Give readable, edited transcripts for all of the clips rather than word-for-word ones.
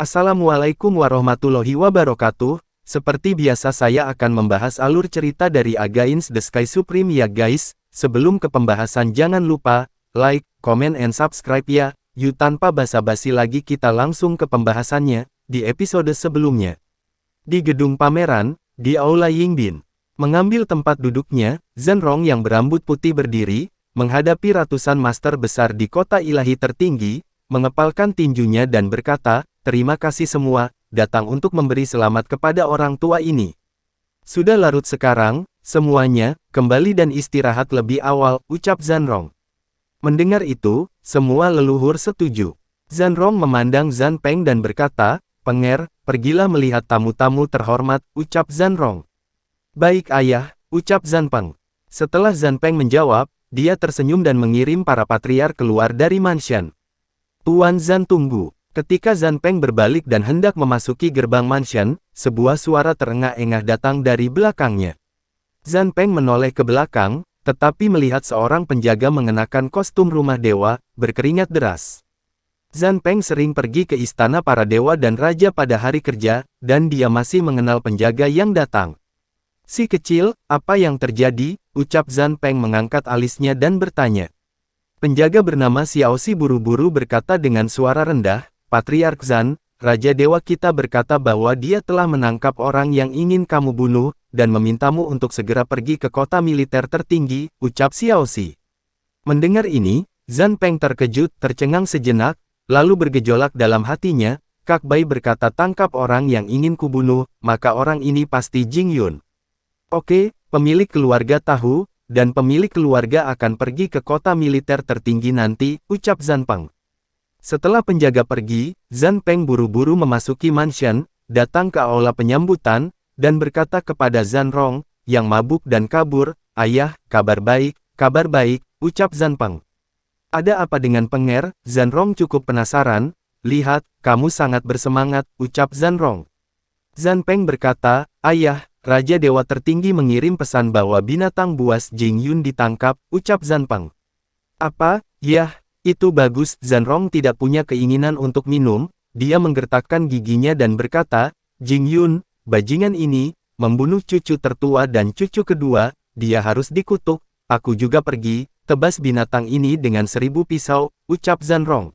Assalamualaikum warahmatullahi wabarakatuh. Seperti biasa saya akan membahas alur cerita dari Against the Sky Supreme ya guys. Sebelum ke pembahasan jangan lupa, like, comment and subscribe ya. Yuk tanpa basa-basi lagi kita langsung ke pembahasannya, di episode sebelumnya. Di gedung pameran, di Aula Yingbin. Mengambil tempat duduknya, Zhenrong yang berambut putih berdiri, menghadapi ratusan master besar di kota ilahi tertinggi, mengepalkan tinjunya dan berkata, "Terima kasih semua, datang untuk memberi selamat kepada orang tua ini. Sudah larut sekarang, semuanya, kembali dan istirahat lebih awal," ucap Zhenrong. Mendengar itu, semua leluhur setuju. Zhenrong memandang Zhan Peng dan berkata, "Penger, pergilah melihat tamu-tamu terhormat," ucap Zhenrong. "Baik ayah," ucap Zhan Peng. Setelah Zhan Peng menjawab, dia tersenyum dan mengirim para patriark keluar dari mansion. "Tuan Zhan tunggu." Ketika Zhan Peng berbalik dan hendak memasuki gerbang mansion, sebuah suara terengah-engah datang dari belakangnya. Zhan Peng menoleh ke belakang, tetapi melihat seorang penjaga mengenakan kostum rumah dewa, berkeringat deras. Zhan Peng sering pergi ke istana para dewa dan raja pada hari kerja, dan dia masih mengenal penjaga yang datang. "Si kecil, apa yang terjadi?" ucap Zhan Peng mengangkat alisnya dan bertanya. Penjaga bernama Xiaoxi buru-buru berkata dengan suara rendah, "Patriark Zhan, Raja Dewa kita berkata bahwa dia telah menangkap orang yang ingin kamu bunuh, dan memintamu untuk segera pergi ke kota militer tertinggi," ucap Xiaoxi. Mendengar ini, Zhan Peng terkejut, tercengang sejenak, lalu bergejolak dalam hatinya, "Kak Bai berkata tangkap orang yang ingin kubunuh, maka orang ini pasti Jing Yun. Oke, pemilik keluarga tahu, dan pemilik keluarga akan pergi ke kota militer tertinggi nanti," ucap Zhan Peng. Setelah penjaga pergi, Zhan Peng buru-buru memasuki mansion, datang ke aula penyambutan, dan berkata kepada Zhenrong, yang mabuk dan kabur, "Ayah, kabar baik," ucap Zhan Peng. "Ada apa dengan Penger?" Zhenrong cukup penasaran. "Lihat, kamu sangat bersemangat," ucap Zhenrong. Zhan Peng berkata, "Ayah, Raja Dewa Tertinggi mengirim pesan bahwa binatang buas Jing Yun ditangkap," ucap Zhan Peng. "Apa? Yah. Itu bagus." Zhenrong tidak punya keinginan untuk minum, dia menggertakkan giginya dan berkata, "Jing Yun, bajingan ini, membunuh cucu tertua dan cucu kedua, dia harus dikutuk, aku juga pergi, tebas binatang ini dengan 1000 pisau," ucap Zhenrong.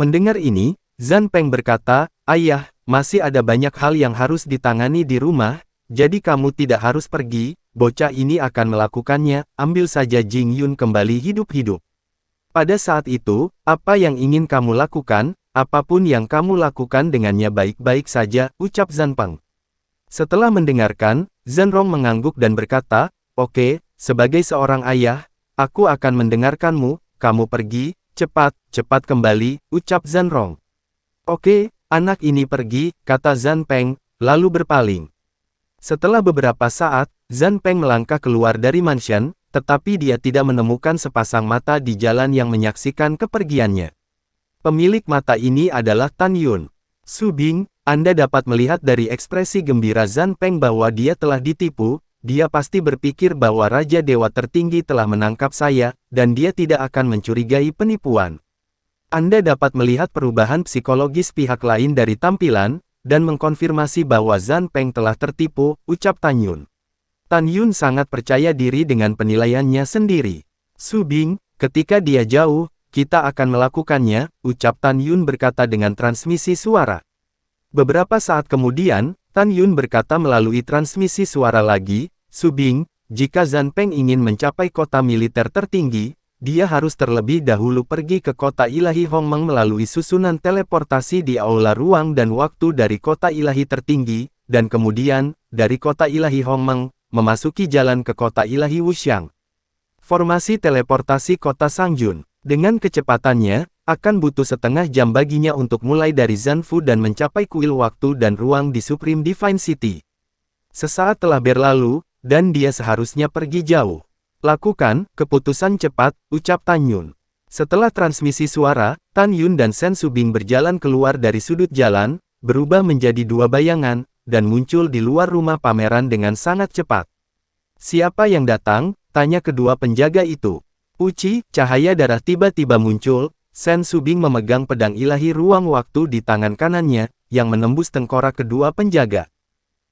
Mendengar ini, Zhan Peng berkata, "Ayah, masih ada banyak hal yang harus ditangani di rumah, jadi kamu tidak harus pergi, bocah ini akan melakukannya, ambil saja Jing Yun kembali hidup-hidup. Pada saat itu, apa yang ingin kamu lakukan, apapun yang kamu lakukan dengannya baik-baik saja," ucap Zhan Peng. Setelah mendengarkan, Zhenrong mengangguk dan berkata, "Oke, sebagai seorang ayah, aku akan mendengarkanmu, kamu pergi, cepat kembali," ucap Zhenrong. "Oke, anak ini pergi," kata Zhan Peng, lalu berpaling. Setelah beberapa saat, Zhan Peng melangkah keluar dari mansion, tetapi dia tidak menemukan sepasang mata di jalan yang menyaksikan kepergiannya. Pemilik mata ini adalah Tan Yun. "Su Bing, Anda dapat melihat dari ekspresi gembira Zhan Peng bahwa dia telah ditipu, dia pasti berpikir bahwa Raja Dewa Tertinggi telah menangkap saya, dan dia tidak akan mencurigai penipuan. Anda dapat melihat perubahan psikologis pihak lain dari tampilan, dan mengkonfirmasi bahwa Zhan Peng telah tertipu," ucap Tan Yun. Tan Yun sangat percaya diri dengan penilaiannya sendiri. "Su Bing, ketika dia jauh, kita akan melakukannya," ucap Tan Yun berkata dengan transmisi suara. Beberapa saat kemudian, Tan Yun berkata melalui transmisi suara lagi, "Su Bing, jika Zhan Peng ingin mencapai kota militer tertinggi, dia harus terlebih dahulu pergi ke kota ilahi Hongmeng melalui susunan teleportasi di aula ruang dan waktu dari kota ilahi tertinggi, dan kemudian, dari kota ilahi Hongmeng, memasuki jalan ke kota ilahi Wuxiang. Formasi teleportasi kota Sangjun. Dengan kecepatannya, akan butuh setengah jam baginya untuk mulai dari Zanfu dan mencapai kuil waktu dan ruang di Supreme Divine City. Sesaat telah berlalu, dan dia seharusnya pergi jauh. Lakukan keputusan cepat," ucap Tan Yun. Setelah transmisi suara, Tan Yun dan Shen Subing berjalan keluar dari sudut jalan, berubah menjadi dua bayangan, dan muncul di luar rumah pameran dengan sangat cepat. "Siapa yang datang?" tanya kedua penjaga itu. "Uci," cahaya darah tiba-tiba muncul, Sen Subing memegang pedang ilahi ruang waktu di tangan kanannya, yang menembus tengkorak kedua penjaga.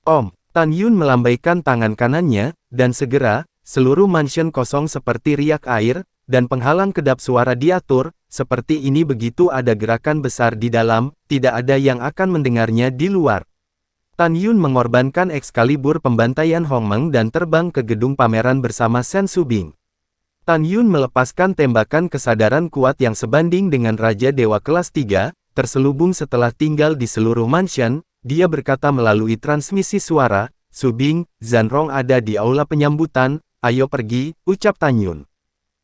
Om, Tan Yun melambaikan tangan kanannya, dan segera, seluruh mansion kosong seperti riak air, dan penghalang kedap suara diatur, seperti ini begitu ada gerakan besar di dalam, tidak ada yang akan mendengarnya di luar. Tan Yun mengorbankan Excalibur pembantaian Hongmeng dan terbang ke gedung pameran bersama Sen Subing. Tan Yun melepaskan tembakan kesadaran kuat yang sebanding dengan Raja Dewa kelas 3, terselubung setelah tinggal di seluruh mansion, dia berkata melalui transmisi suara, Subing, Zanrong ada di aula penyambutan, ayo pergi, ucap Tan Yun.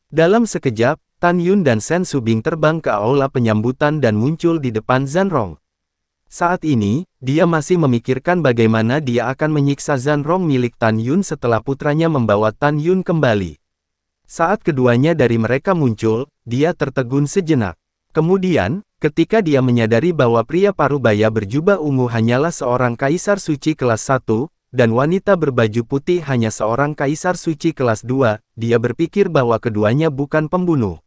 Dalam sekejap, Tan Yun dan Sen Subing terbang ke aula penyambutan dan muncul di depan Zanrong. Saat ini, dia masih memikirkan bagaimana dia akan menyiksa Zanrong milik Tan Yun setelah putranya membawa Tan Yun kembali. Saat keduanya dari mereka muncul, dia tertegun sejenak. Kemudian, ketika dia menyadari bahwa pria parubaya berjubah ungu hanyalah seorang kaisar suci kelas 1, dan wanita berbaju putih hanya seorang kaisar suci kelas 2, dia berpikir bahwa keduanya bukan pembunuh.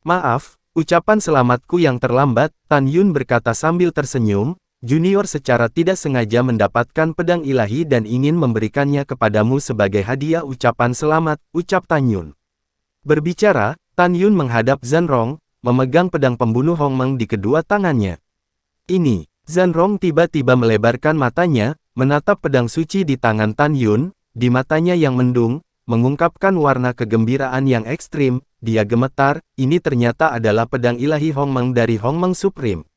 Maaf, ucapan selamatku yang terlambat, Tan Yun berkata sambil tersenyum, Junior secara tidak sengaja mendapatkan pedang ilahi dan ingin memberikannya kepadamu sebagai hadiah ucapan selamat, ucap Tan Yun. Berbicara, Tan Yun menghadap Zanrong, memegang pedang pembunuh Hongmeng di kedua tangannya. Ini, Zanrong tiba-tiba melebarkan matanya, menatap pedang suci di tangan Tan Yun, di matanya yang mendung, mengungkapkan warna kegembiraan yang ekstrim, dia gemetar, ini ternyata adalah pedang ilahi Hongmeng dari Hongmeng Supreme.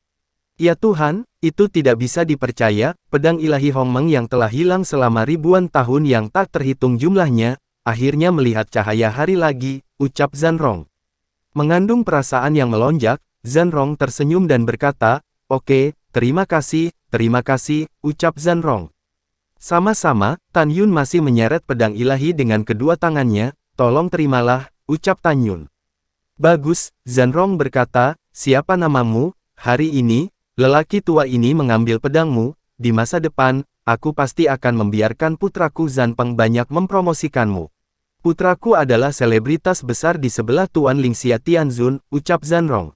Ya Tuhan, itu tidak bisa dipercaya, pedang ilahi Hongmeng yang telah hilang selama ribuan tahun yang tak terhitung jumlahnya, akhirnya melihat cahaya hari lagi, ucap Zanrong. Mengandung perasaan yang melonjak, Zanrong tersenyum dan berkata, oke, terima kasih, ucap Zanrong. Sama-sama, Tan Yun masih menyeret pedang ilahi dengan kedua tangannya, tolong terimalah, ucap Tan Yun. Bagus, Zanrong berkata, siapa namamu? Hari ini, lelaki tua ini mengambil pedangmu, di masa depan, aku pasti akan membiarkan putraku Zanpeng banyak mempromosikanmu. Putraku adalah selebritas besar di sebelah Tuan Lingxia Tianzun, ucap Zanrong.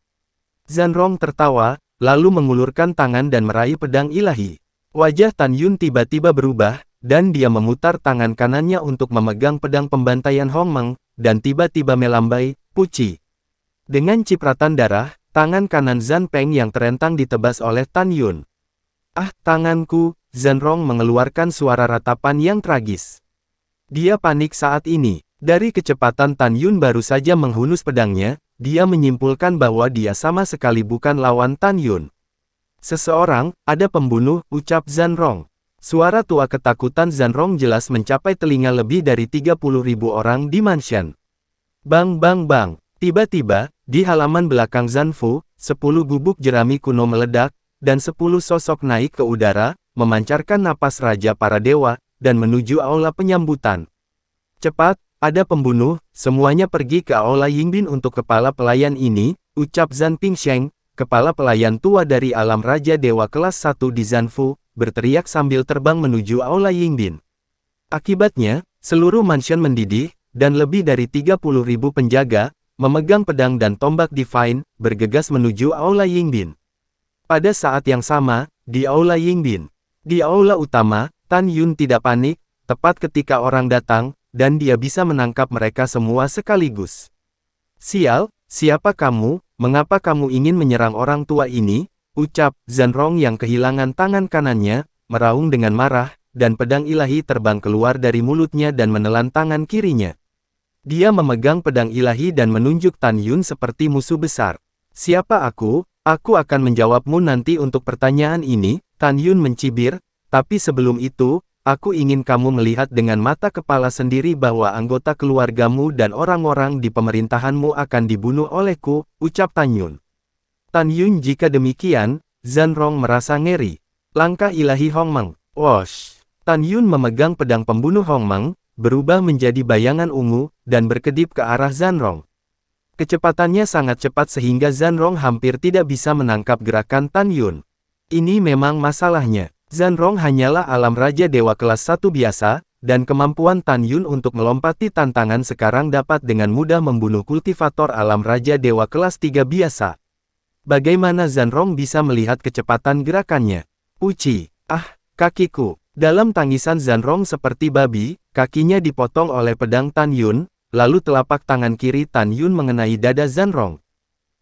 Zanrong tertawa, lalu mengulurkan tangan dan meraih pedang ilahi. Wajah Tan Yun tiba-tiba berubah, dan dia memutar tangan kanannya untuk memegang pedang pembantaian Hongmeng, dan tiba-tiba melambai, puci. Dengan cipratan darah, tangan kanan Zanpeng yang terentang ditebas oleh Tan Yun. Ah, tanganku, Zanrong mengeluarkan suara ratapan yang tragis. Dia panik saat ini. Dari kecepatan Tan Yun baru saja menghunus pedangnya, dia menyimpulkan bahwa dia sama sekali bukan lawan Tan Yun. Seseorang, ada pembunuh, ucap Zanrong. Suara tua ketakutan Zanrong jelas mencapai telinga lebih dari 30.000 orang di mansion. Bang bang bang. Tiba-tiba, di halaman belakang Zanfu, 10 gubuk jerami kuno meledak, dan 10 sosok naik ke udara, memancarkan napas raja para dewa, dan menuju aula penyambutan. Cepat, ada pembunuh, semuanya pergi ke aula Yingbin untuk kepala pelayan ini, ucap Zan Pingsheng, kepala pelayan tua dari alam Raja Dewa kelas 1 di Zanfu, berteriak sambil terbang menuju aula Yingbin. Akibatnya, seluruh mansion mendidih, dan lebih dari 30.000 penjaga, memegang pedang dan tombak Divine, bergegas menuju aula Yingbin. Pada saat yang sama, di aula Yingbin, di aula utama, Tan Yun tidak panik, tepat ketika orang datang, dan dia bisa menangkap mereka semua sekaligus. Sial, siapa kamu, mengapa kamu ingin menyerang orang tua ini? Ucap Zanrong yang kehilangan tangan kanannya, meraung dengan marah, dan pedang ilahi terbang keluar dari mulutnya dan menelan tangan kirinya. Dia memegang pedang ilahi dan menunjuk Tan Yun seperti musuh besar. Siapa aku? Aku akan menjawabmu nanti untuk pertanyaan ini, Tan Yun mencibir. Tapi sebelum itu, aku ingin kamu melihat dengan mata kepala sendiri bahwa anggota keluargamu dan orang-orang di pemerintahanmu akan dibunuh olehku, ucap Tan Yun. Tan Yun jika demikian, Zanrong merasa ngeri. Langkah ilahi Hongmeng, wosh. Tan Yun memegang pedang pembunuh Hongmeng, berubah menjadi bayangan ungu, dan berkedip ke arah Zanrong. Kecepatannya sangat cepat sehingga Zanrong hampir tidak bisa menangkap gerakan Tan Yun. Ini memang masalahnya. Zanrong hanyalah alam Raja Dewa kelas 1 biasa, dan kemampuan Tan Yun untuk melompati tantangan sekarang dapat dengan mudah membunuh kultivator alam Raja Dewa kelas 3 biasa. Bagaimana Zanrong bisa melihat kecepatan gerakannya? Uci, kakiku. Dalam tangisan Zanrong seperti babi, kakinya dipotong oleh pedang Tan Yun, lalu telapak tangan kiri Tan Yun mengenai dada Zanrong.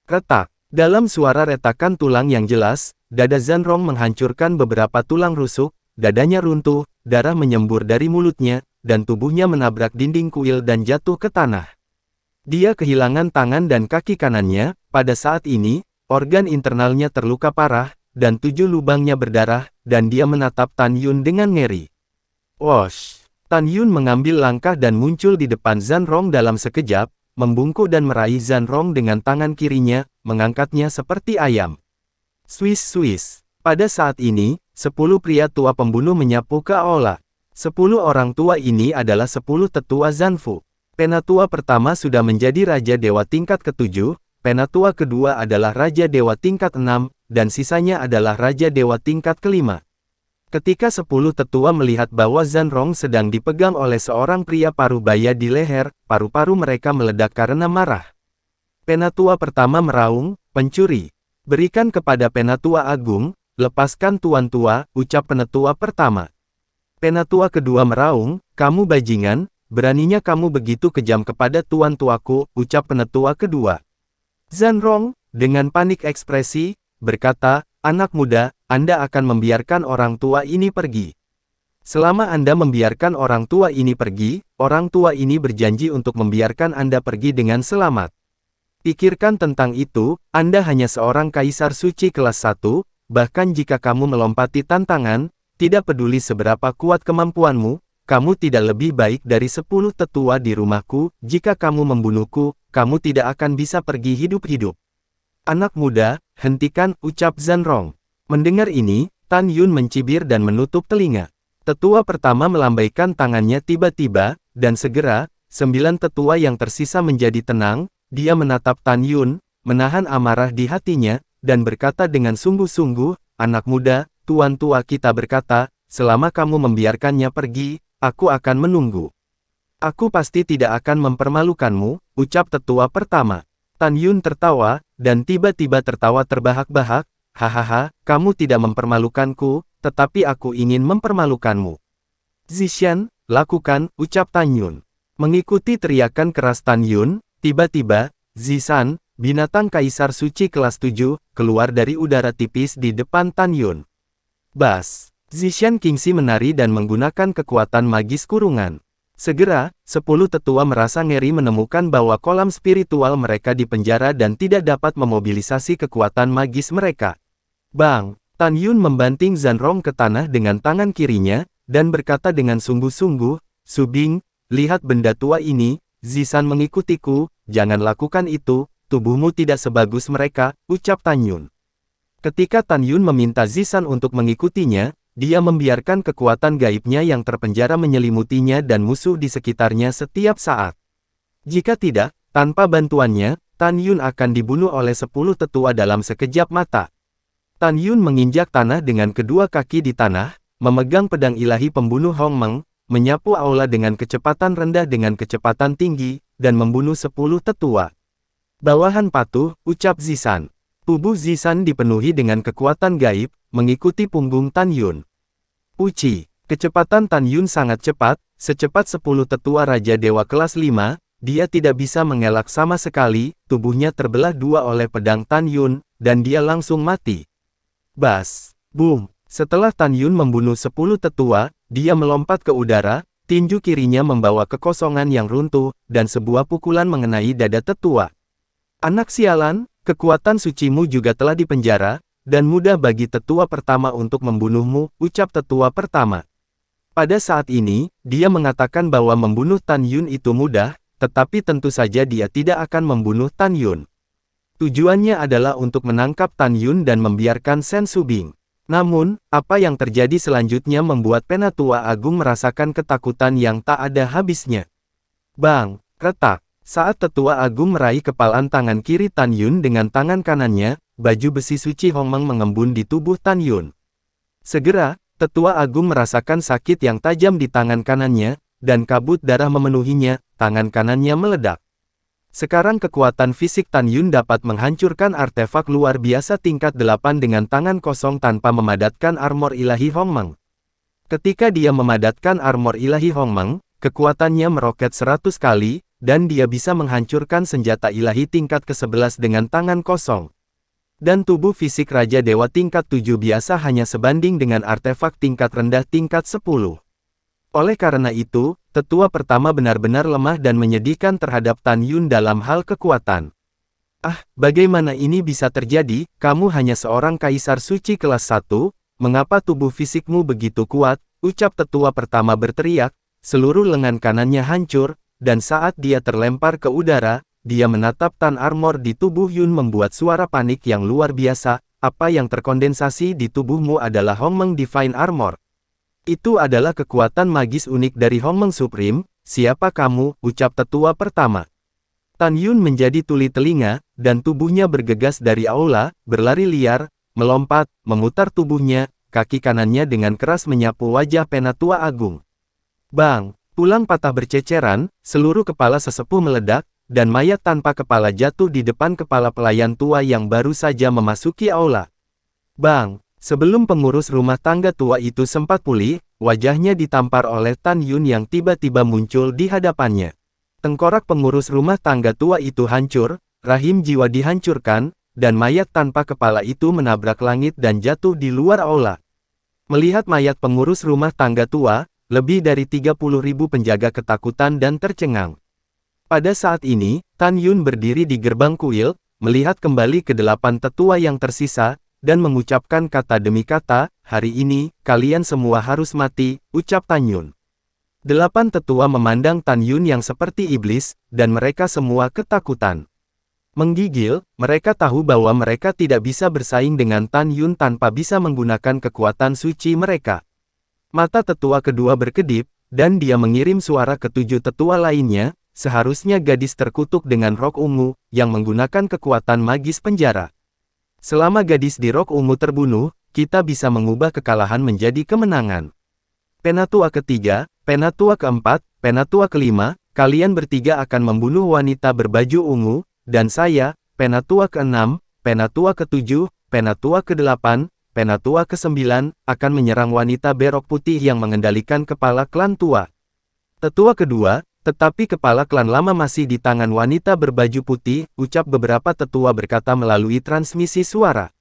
Retak. Dalam suara retakan tulang yang jelas, dada Zanrong menghancurkan beberapa tulang rusuk, dadanya runtuh, darah menyembur dari mulutnya, dan tubuhnya menabrak dinding kuil dan jatuh ke tanah. Dia kehilangan tangan dan kaki kanannya. Pada saat ini, organ internalnya terluka parah, dan 7 lubangnya berdarah, dan dia menatap Tan Yun dengan ngeri. Wosh! Tan Yun mengambil langkah dan muncul di depan Zanrong dalam sekejap, membungkuk dan meraih Zanrong dengan tangan kirinya, mengangkatnya seperti ayam. Swiss. Pada saat ini, 10 pria tua pembunuh menyapu ke aula. 10 orang tua ini adalah 10 tetua Zanfu. Penatua pertama sudah menjadi Raja Dewa tingkat ke-7, Penatua kedua adalah Raja Dewa tingkat 6, dan sisanya adalah Raja Dewa tingkat ke-5. Ketika 10 tetua melihat bahwa Zanrong sedang dipegang oleh seorang pria parubaya di leher, paru-paru mereka meledak karena marah. Penatua pertama meraung, "Pencuri! Berikan kepada Penatua Agung, lepaskan Tuan Tua," ucap Penatua pertama. Penatua kedua meraung, "Kamu bajingan, beraninya kamu begitu kejam kepada Tuan Tuaku," ucap Penatua kedua. Zanrong, dengan panik ekspresi, berkata, "Anak muda, Anda akan membiarkan orang tua ini pergi. Selama Anda membiarkan orang tua ini pergi, orang tua ini berjanji untuk membiarkan Anda pergi dengan selamat. Pikirkan tentang itu, Anda hanya seorang kaisar suci kelas 1, bahkan jika kamu melompati tantangan, tidak peduli seberapa kuat kemampuanmu, kamu tidak lebih baik dari 10 tetua di rumahku. Jika kamu membunuhku, kamu tidak akan bisa pergi hidup-hidup." "Anak muda, hentikan," ucap Zanrong. Mendengar ini, Tan Yun mencibir dan menutup telinga. Tetua pertama melambaikan tangannya tiba-tiba, dan segera, 9 tetua yang tersisa menjadi tenang. Dia menatap Tan Yun, menahan amarah di hatinya, dan berkata dengan sungguh-sungguh, "Anak muda, Tuan tua kita berkata, selama kamu membiarkannya pergi, aku akan menunggu." "Aku pasti tidak akan mempermalukanmu," ucap tetua pertama. Tan Yun tertawa, dan tiba-tiba tertawa terbahak-bahak, "Hahaha, kamu tidak mempermalukanku, tetapi aku ingin mempermalukanmu." "Zishan, lakukan," ucap Tan Yun. Mengikuti teriakan keras Tan Yun, tiba-tiba, Zishan, binatang kaisar suci kelas 7, keluar dari udara tipis di depan Tan Yun. Bas! Zishan Kingxi menari dan menggunakan kekuatan magis kurungan. Segera, 10 tetua merasa ngeri menemukan bahwa kolam spiritual mereka di penjara dan tidak dapat memobilisasi kekuatan magis mereka. Bang! Tan Yun membanting Zanrong ke tanah dengan tangan kirinya, dan berkata dengan sungguh-sungguh, "Subing, lihat benda tua ini, Zishan mengikutiku, jangan lakukan itu, tubuhmu tidak sebagus mereka," ucap Tan Yun. Ketika Tan Yun meminta Zishan untuk mengikutinya, dia membiarkan kekuatan gaibnya yang terpenjara menyelimutinya dan musuh di sekitarnya setiap saat. Jika tidak, tanpa bantuannya, Tan Yun akan dibunuh oleh 10 tetua dalam sekejap mata. Tan Yun menginjak tanah dengan kedua kaki di tanah, memegang pedang ilahi pembunuh Hong Meng, menyapu aula dengan kecepatan rendah dengan kecepatan tinggi, dan membunuh 10 tetua. "Bawahan patuh," ucap Zishan. Tubuh Zishan dipenuhi dengan kekuatan gaib, mengikuti punggung Tan Yun. Uci, kecepatan Tan Yun sangat cepat, secepat 10 tetua Raja Dewa kelas 5, dia tidak bisa mengelak sama sekali, tubuhnya terbelah dua oleh pedang Tan Yun, dan dia langsung mati. Bas! Boom! Setelah Tan Yun membunuh 10 tetua, dia melompat ke udara, tinju kirinya membawa kekosongan yang runtuh, dan sebuah pukulan mengenai dada tetua. "Anak sialan, kekuatan sucimu juga telah dipenjara, dan mudah bagi tetua pertama untuk membunuhmu," ucap tetua pertama. Pada saat ini, dia mengatakan bahwa membunuh Tan Yun itu mudah, tetapi tentu saja dia tidak akan membunuh Tan Yun. Tujuannya adalah untuk menangkap Tan Yun dan membiarkan Sen Subing. Namun, apa yang terjadi selanjutnya membuat Penatua Agung merasakan ketakutan yang tak ada habisnya. Bang! Retak! Saat Tetua Agung meraih kepalan tangan kiri Tan Yun dengan tangan kanannya, baju besi suci Hong Meng mengembun di tubuh Tan Yun. Segera, Tetua Agung merasakan sakit yang tajam di tangan kanannya, dan kabut darah memenuhinya, tangan kanannya meledak. Sekarang kekuatan fisik Tan Yun dapat menghancurkan artefak luar biasa tingkat 8 dengan tangan kosong tanpa memadatkan armor ilahi Hongmeng. Ketika dia memadatkan armor ilahi Hongmeng, kekuatannya meroket 100 kali, dan dia bisa menghancurkan senjata ilahi tingkat ke-11 dengan tangan kosong. Dan tubuh fisik Raja Dewa tingkat 7 biasa hanya sebanding dengan artefak tingkat rendah tingkat 10. Oleh karena itu, tetua pertama benar-benar lemah dan menyedihkan terhadap Tan Yun dalam hal kekuatan. Ah, bagaimana ini bisa terjadi? Kamu hanya seorang kaisar suci kelas 1, mengapa tubuh fisikmu begitu kuat? Ucap tetua pertama berteriak, seluruh lengan kanannya hancur, dan saat dia terlempar ke udara, dia menatap Tan Armor di tubuh Yun membuat suara panik yang luar biasa. Apa yang terkondensasi di tubuhmu adalah Hongmeng Divine Armor. Itu adalah kekuatan magis unik dari Hongmeng Supreme. Siapa kamu? Ucap tetua pertama. Tan Yun menjadi tuli telinga, dan tubuhnya bergegas dari aula, berlari liar, melompat, memutar tubuhnya, kaki kanannya dengan keras menyapu wajah Penatua Agung. Bang! Tulang patah berceceran, seluruh kepala sesepuh meledak, dan mayat tanpa kepala jatuh di depan kepala pelayan tua yang baru saja memasuki aula. Bang! Sebelum pengurus rumah tangga tua itu sempat pulih, wajahnya ditampar oleh Tan Yun yang tiba-tiba muncul di hadapannya. Tengkorak pengurus rumah tangga tua itu hancur, rahim jiwa dihancurkan, dan mayat tanpa kepala itu menabrak langit dan jatuh di luar aula. Melihat mayat pengurus rumah tangga tua, lebih dari 30.000 penjaga ketakutan dan tercengang. Pada saat ini, Tan Yun berdiri di gerbang kuil, melihat kembali ke 8 tetua yang tersisa, dan mengucapkan kata demi kata, hari ini, kalian semua harus mati, ucap Tan Yun. 8 tetua memandang Tan Yun yang seperti iblis, dan mereka semua ketakutan. Menggigil, mereka tahu bahwa mereka tidak bisa bersaing dengan Tan Yun tanpa bisa menggunakan kekuatan suci mereka. Mata tetua kedua berkedip, dan dia mengirim suara ke 7 tetua lainnya, seharusnya gadis terkutuk dengan rok ungu, yang menggunakan kekuatan magis penjara. Selama gadis di rok ungu terbunuh, kita bisa mengubah kekalahan menjadi kemenangan. Penatua ketiga, penatua keempat, penatua kelima, kalian bertiga akan membunuh wanita berbaju ungu, dan saya, penatua keenam, penatua ketujuh, penatua kedelapan, penatua kesembilan, akan menyerang wanita berok putih yang mengendalikan kepala klan tua. Tetua kedua, tetapi kepala klan lama masih di tangan wanita berbaju putih, ucap beberapa tetua berkata melalui transmisi suara.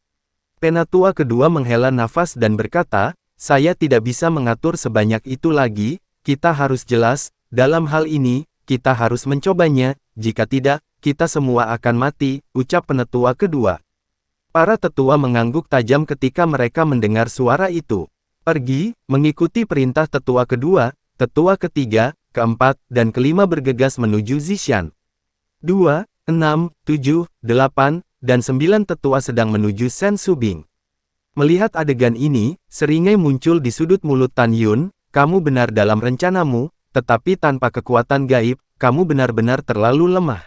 Penatua kedua menghela nafas dan berkata, saya tidak bisa mengatur sebanyak itu lagi, kita harus jelas, dalam hal ini, kita harus mencobanya, jika tidak, kita semua akan mati, ucap penatua kedua. Para tetua mengangguk tajam ketika mereka mendengar suara itu. Pergi, mengikuti perintah tetua kedua, tetua ketiga, keempat, dan kelima bergegas menuju Zishan. 2, 6, 7, 8, dan 9 tetua sedang menuju Sen Subing. Melihat adegan ini, seringai muncul di sudut mulut Tan Yun, kamu benar dalam rencanamu, tetapi tanpa kekuatan gaib, kamu benar-benar terlalu lemah.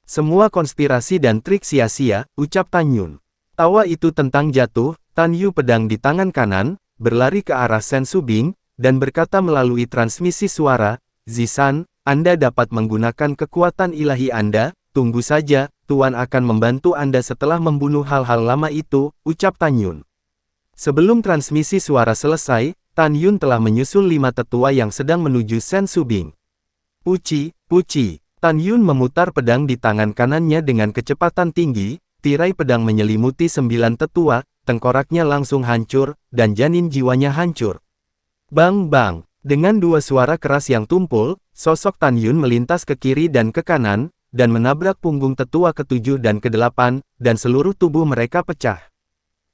Semua konspirasi dan trik sia-sia, ucap Tan Yun. Tawa itu tentang jatuh, Tan Yu pedang di tangan kanan, berlari ke arah Sen Subing, dan berkata melalui transmisi suara, Zisan, Anda dapat menggunakan kekuatan ilahi Anda, tunggu saja, Tuan akan membantu Anda setelah membunuh hal-hal lama itu, ucap Tan Yun. Sebelum transmisi suara selesai, Tan Yun telah menyusul 5 tetua yang sedang menuju Sen Subing. Puci, puci, Tan Yun memutar pedang di tangan kanannya dengan kecepatan tinggi, tirai pedang menyelimuti 9 tetua, tengkoraknya langsung hancur, dan janin jiwanya hancur. Bang bang, dengan 2 suara keras yang tumpul, sosok Tan Yun melintas ke kiri dan ke kanan, dan menabrak punggung tetua ke-7 dan ke-8, dan seluruh tubuh mereka pecah.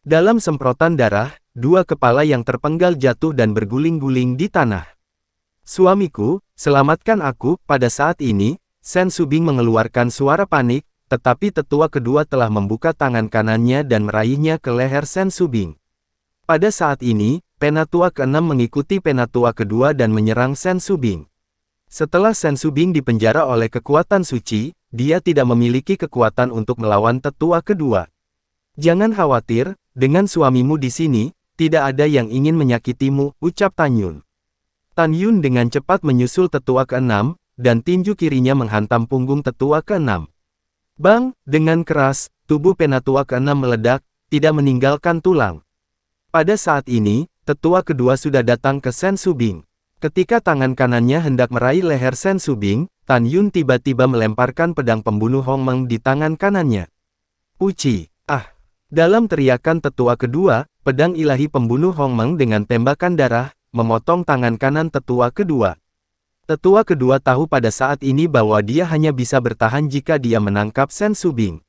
Dalam semprotan darah, 2 kepala yang terpenggal jatuh dan berguling-guling di tanah. Suamiku, selamatkan aku. Pada saat ini, Sen Subing mengeluarkan suara panik, tetapi tetua kedua telah membuka tangan kanannya dan meraihnya ke leher Sen Subing. Pada saat ini, Penatua ke-6 mengikuti Penatua kedua dan menyerang Sen Subing. Setelah Sen Subing dipenjara oleh kekuatan suci, dia tidak memiliki kekuatan untuk melawan tetua kedua. Jangan khawatir, dengan suamimu di sini, tidak ada yang ingin menyakitimu, ucap Tan Yun. Tan Yun dengan cepat menyusul tetua ke-6, dan tinju kirinya menghantam punggung tetua ke-6. Bang! Dengan keras, tubuh penatua ke-6 meledak, tidak meninggalkan tulang. Pada saat ini, tetua kedua sudah datang ke Sen Subing. Ketika tangan kanannya hendak meraih leher Sen Subing, Tan Yun tiba-tiba melemparkan pedang pembunuh Hong Meng di tangan kanannya. Uci! Ah! Dalam teriakan tetua kedua, pedang ilahi pembunuh Hong Meng dengan tembakan darah, memotong tangan kanan tetua kedua. Tetua kedua tahu pada saat ini bahwa dia hanya bisa bertahan jika dia menangkap Sen Subing.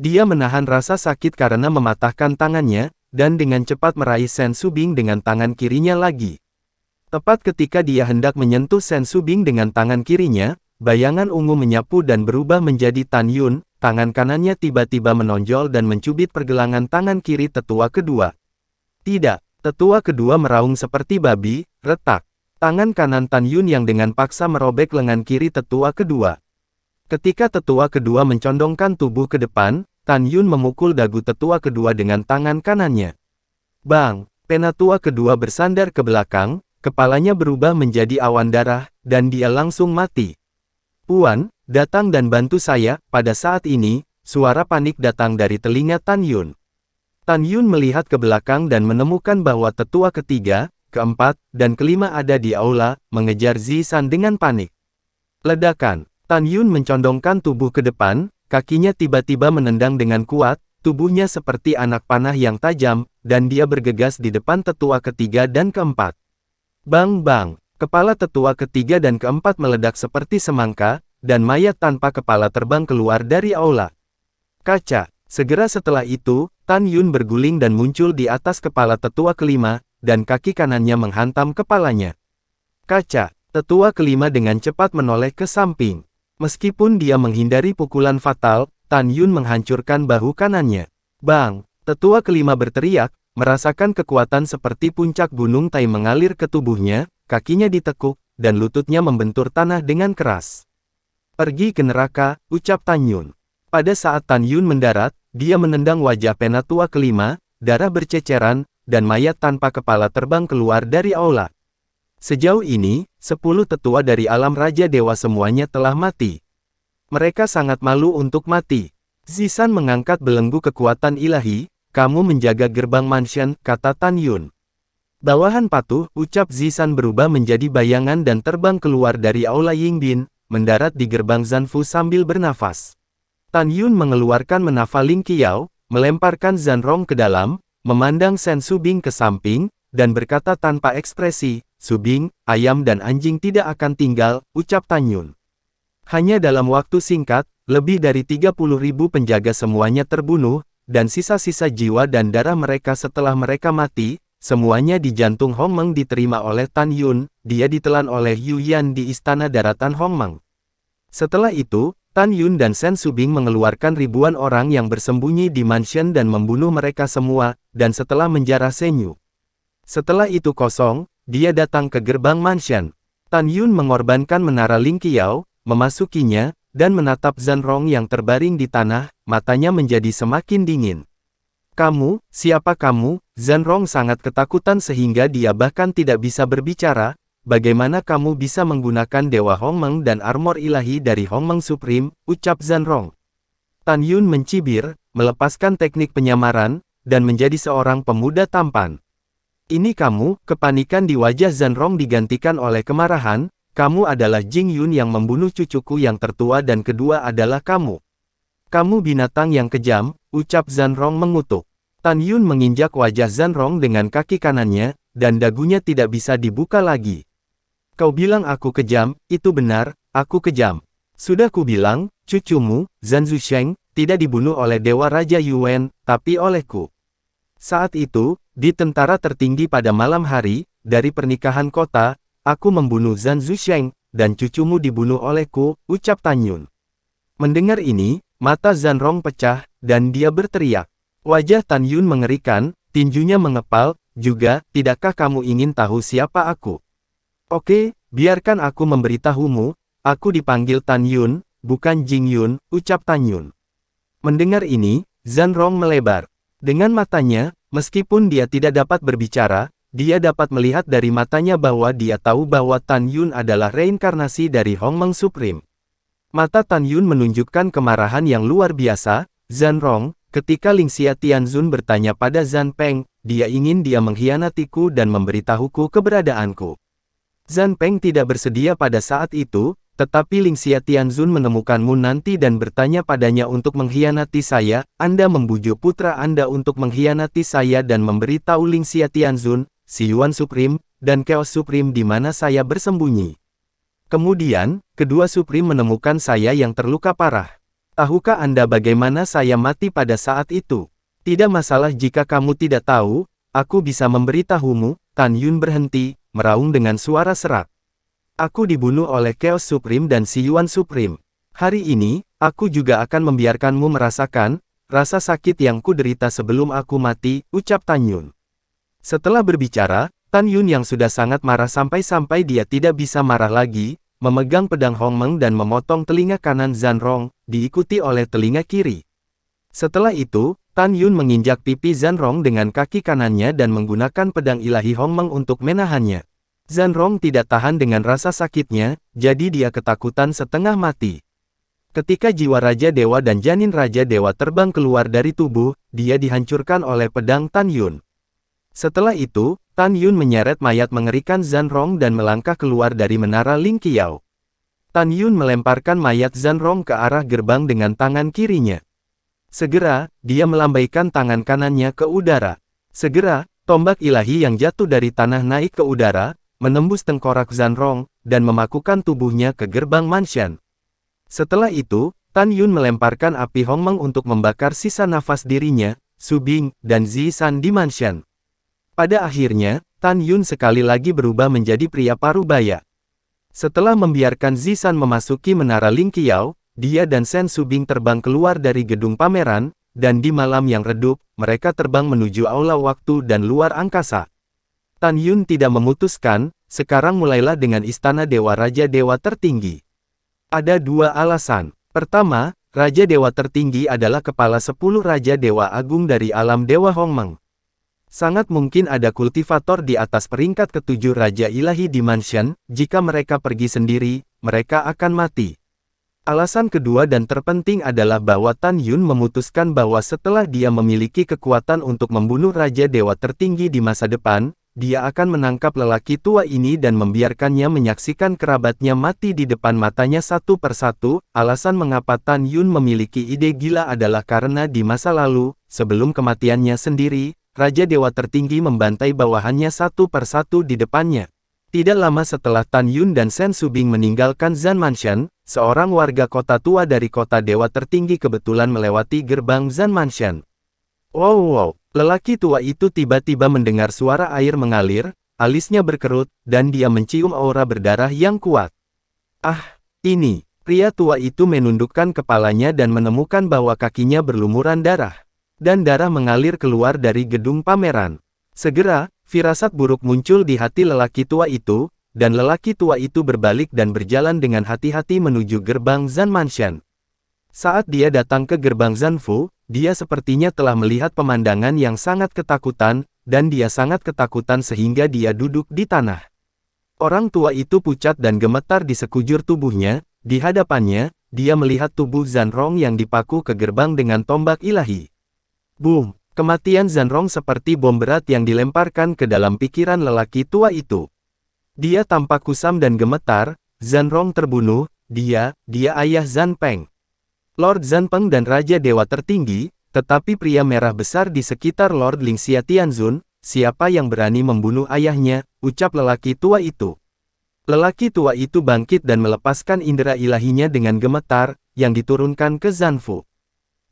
Dia menahan rasa sakit karena mematahkan tangannya, dan dengan cepat meraih Sen Subing dengan tangan kirinya lagi. Tepat ketika dia hendak menyentuh Sen Subing dengan tangan kirinya, bayangan ungu menyapu dan berubah menjadi Tan Yun, tangan kanannya tiba-tiba menonjol dan mencubit pergelangan tangan kiri tetua kedua. Tidak, tetua kedua meraung seperti babi, retak. Tangan kanan Tan Yun yang dengan paksa merobek lengan kiri tetua kedua. Ketika tetua kedua mencondongkan tubuh ke depan, Tan Yun memukul dagu tetua kedua dengan tangan kanannya. Bang! Penatua kedua bersandar ke belakang, kepalanya berubah menjadi awan darah, dan dia langsung mati. Puan, datang dan bantu saya. Pada saat ini, suara panik datang dari telinga Tan Yun. Tan Yun melihat ke belakang dan menemukan bahwa tetua ketiga, keempat, dan kelima ada di aula, mengejar Zisan dengan panik. Ledakan. Tan Yun mencondongkan tubuh ke depan, kakinya tiba-tiba menendang dengan kuat, tubuhnya seperti anak panah yang tajam, dan dia bergegas di depan tetua ketiga dan keempat. Bang-bang, kepala tetua ketiga dan keempat meledak seperti semangka, dan mayat tanpa kepala terbang keluar dari aula. Kaca. Segera setelah itu, Tan Yun berguling dan muncul di atas kepala tetua kelima, dan kaki kanannya menghantam kepalanya. Kaca. Tetua kelima dengan cepat menoleh ke samping. Meskipun dia menghindari pukulan fatal, Tan Yun menghancurkan bahu kanannya. Bang! Tetua kelima berteriak, merasakan kekuatan seperti puncak gunung Tai mengalir ke tubuhnya, kakinya ditekuk, dan lututnya membentur tanah dengan keras. Pergi ke neraka, ucap Tan Yun. Pada saat Tan Yun mendarat, dia menendang wajah penatua kelima, darah berceceran, dan mayat tanpa kepala terbang keluar dari aula. Sejauh ini, 10 tetua dari alam Raja Dewa semuanya telah mati. Mereka sangat malu untuk mati. Zisan mengangkat belenggu kekuatan ilahi, kamu menjaga gerbang mansion, kata Tan Yun. Bawahan patuh, ucap Zisan berubah menjadi bayangan dan terbang keluar dari aula Yingbin, mendarat di gerbang Zanfu sambil bernafas. Tan Yun mengeluarkan menafa Ling Qiao, melemparkan Zanrong ke dalam, memandang Sen Subing ke samping, dan berkata tanpa ekspresi, Subing, ayam dan anjing tidak akan tinggal, ucap Tan Yun. Hanya dalam waktu singkat, lebih dari 30.000 penjaga semuanya terbunuh, dan sisa-sisa jiwa dan darah mereka setelah mereka mati, semuanya di jantung Hong Meng diterima oleh Tan Yun, dia ditelan oleh Yu Yan di istana daratan Hong Meng. Setelah itu, Tan Yun dan Sen Subing mengeluarkan ribuan orang yang bersembunyi di mansion dan membunuh mereka semua, dan setelah menjarah Senyu. Setelah itu kosong, dia datang ke gerbang mansion. Tan Yun mengorbankan menara Ling Qiao, memasukinya, dan menatap Zanrong yang terbaring di tanah, matanya menjadi semakin dingin. Kamu, siapa kamu? Zanrong sangat ketakutan sehingga dia bahkan tidak bisa berbicara. Bagaimana kamu bisa menggunakan Dewa Hong Meng dan armor ilahi dari Hong Meng Supreme, ucap Zanrong. Tan Yun mencibir, melepaskan teknik penyamaran, dan menjadi seorang pemuda tampan. Ini kamu, kepanikan di wajah Zanrong digantikan oleh kemarahan, kamu adalah Jing Yun yang membunuh cucuku yang tertua dan kedua adalah kamu. Kamu binatang yang kejam, ucap Zanrong mengutuk. Tan Yun menginjak wajah Zanrong dengan kaki kanannya, dan dagunya tidak bisa dibuka lagi. Kau bilang aku kejam, itu benar, aku kejam. Sudah kubilang, cucumu, Zhan Zusheng, tidak dibunuh oleh Dewa Raja Yuan, tapi olehku. Saat itu, di tentara tertinggi pada malam hari, dari pernikahan kota, aku membunuh Zhan Zusheng, dan cucumu dibunuh olehku, ucap Tan Yun. Mendengar ini, mata Zanrong pecah, dan dia berteriak. Wajah Tan Yun mengerikan, tinjunya mengepal, juga, tidakkah kamu ingin tahu siapa aku? Oke, biarkan aku memberitahumu, aku dipanggil Tan Yun, bukan Jing Yun, ucap Tan Yun. Mendengar ini, Zanrong melebar. Dengan matanya, meskipun dia tidak dapat berbicara, Dia dapat melihat dari matanya bahwa dia tahu bahwa Tan Yun adalah reinkarnasi dari Hongmeng Supreme. Mata Tan Yun menunjukkan kemarahan yang luar biasa. Zhan Rong, ketika Lingxia Tianzun bertanya pada Zhan Peng, dia ingin dia mengkhianatiku dan memberitahuku keberadaanku. Zhan Peng tidak bersedia pada saat itu, tetapi Lingxia Tianzun menemukanmu nanti dan bertanya padanya untuk mengkhianati saya. Anda membujuk putra Anda untuk mengkhianati saya dan memberitahu Lingxia Tianzun, Si Yuan Supreme, dan Chaos Supreme di mana saya bersembunyi. Kemudian, kedua Supreme menemukan saya yang terluka parah. Tahukah Anda bagaimana saya mati pada saat itu? Tidak masalah jika kamu tidak tahu, aku bisa memberitahumu. Tan Yun berhenti, meraung dengan suara serak. Aku dibunuh oleh Chaos Supreme dan Si Yuan Supreme. Hari ini, aku juga akan membiarkanmu merasakan rasa sakit yang kuderita sebelum aku mati, ucap Tan Yun. Setelah berbicara, Tan Yun yang sudah sangat marah sampai-sampai dia tidak bisa marah lagi, memegang pedang Hongmeng dan memotong telinga kanan Zhan Rong, diikuti oleh telinga kiri. Setelah itu, Tan Yun menginjak pipi Zhan Rong dengan kaki kanannya dan menggunakan pedang ilahi Hongmeng untuk menahannya. Zhan Rong tidak tahan dengan rasa sakitnya, jadi dia ketakutan setengah mati. Ketika jiwa Raja Dewa dan janin Raja Dewa terbang keluar dari tubuh, dia dihancurkan oleh pedang Tan Yun. Setelah itu, Tan Yun menyeret mayat mengerikan Zhan Rong dan melangkah keluar dari menara Ling Qiao. Tan Yun melemparkan mayat Zhan Rong ke arah gerbang dengan tangan kirinya. Segera, dia melambaikan tangan kanannya ke udara. Segera, tombak ilahi yang jatuh dari tanah naik ke udara, menembus tengkorak Zhan Rong, dan memakukan tubuhnya ke gerbang Manshan. Setelah itu, Tan Yun melemparkan api Hongmeng untuk membakar sisa nafas dirinya, Su Bing, dan Zi San di Manshan. Pada akhirnya, Tan Yun sekali lagi berubah menjadi pria parubaya. Setelah membiarkan Zi San memasuki menara Ling Qiao, dia dan Shen Subing terbang keluar dari gedung pameran, dan di malam yang redup, mereka terbang menuju aula waktu dan luar angkasa. Tan Yun tidak memutuskan, sekarang mulailah dengan Istana Dewa Raja Dewa Tertinggi. Ada dua alasan. Pertama, Raja Dewa Tertinggi adalah kepala 10 Raja Dewa Agung dari alam Dewa Hongmeng. Sangat mungkin ada kultivator di atas peringkat ke-7 Raja Ilahi di Manshan. Jika mereka pergi sendiri, mereka akan mati. Alasan kedua dan terpenting adalah bahwa Tan Yun memutuskan bahwa setelah dia memiliki kekuatan untuk membunuh Raja Dewa Tertinggi di masa depan, dia akan menangkap lelaki tua ini dan membiarkannya menyaksikan kerabatnya mati di depan matanya satu persatu. Alasan mengapa Tan Yun memiliki ide gila adalah karena di masa lalu, sebelum kematiannya sendiri, Raja Dewa Tertinggi membantai bawahannya satu persatu di depannya. Tidak lama setelah Tan Yun dan Shen Subing meninggalkan Zhan Manshan, seorang warga kota tua dari kota Dewa Tertinggi kebetulan melewati gerbang Zhan Manshan. Wow, lelaki tua itu tiba-tiba mendengar suara air mengalir, alisnya berkerut, dan dia mencium aura berdarah yang kuat. Ah, ini, pria tua itu menundukkan kepalanya dan menemukan bahwa kakinya berlumuran darah. Dan darah mengalir keluar dari gedung pameran. Segera, firasat buruk muncul di hati lelaki tua itu, dan lelaki tua itu berbalik dan berjalan dengan hati-hati menuju gerbang Zhan Manshan. Saat dia datang ke gerbang Zanfu, dia sepertinya telah melihat pemandangan yang sangat ketakutan, dan dia sangat ketakutan sehingga dia duduk di tanah. Orang tua itu pucat dan gemetar di sekujur tubuhnya. Di hadapannya, dia melihat tubuh Zhan Rong yang dipaku ke gerbang dengan tombak ilahi. Boom! Kematian Zhan Rong seperti bom berat yang dilemparkan ke dalam pikiran lelaki tua itu. Dia tampak kusam dan gemetar. Zhan Rong terbunuh. Dia ayah Zhan Peng. Lord Zhan Peng dan Raja Dewa Tertinggi, tetapi pria merah besar di sekitar Lord Lingxia Tianzun, siapa yang berani membunuh ayahnya, ucap lelaki tua itu. Lelaki tua itu bangkit dan melepaskan indera ilahinya dengan gemetar, yang diturunkan ke Zanfu.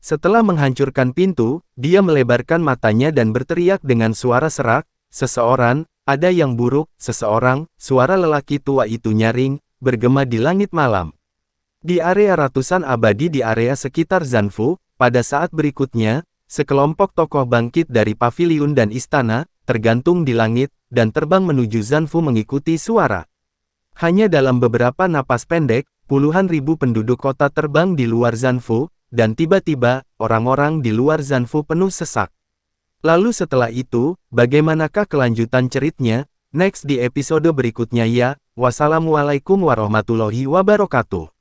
Setelah menghancurkan pintu, dia melebarkan matanya dan berteriak dengan suara serak, "Seseorang, ada yang buruk, seseorang." Suara lelaki tua itu nyaring, bergema di langit malam. Di area ratusan abadi di area sekitar Zanfu, pada saat berikutnya, sekelompok tokoh bangkit dari paviliun dan istana, tergantung di langit, dan terbang menuju Zanfu mengikuti suara. Hanya dalam beberapa napas pendek, puluhan ribu penduduk kota terbang di luar Zanfu, dan tiba-tiba, orang-orang di luar Zanfu penuh sesak. Lalu setelah itu, bagaimanakah kelanjutan ceritanya? Next di episode berikutnya ya. Wassalamualaikum warahmatullahi wabarakatuh.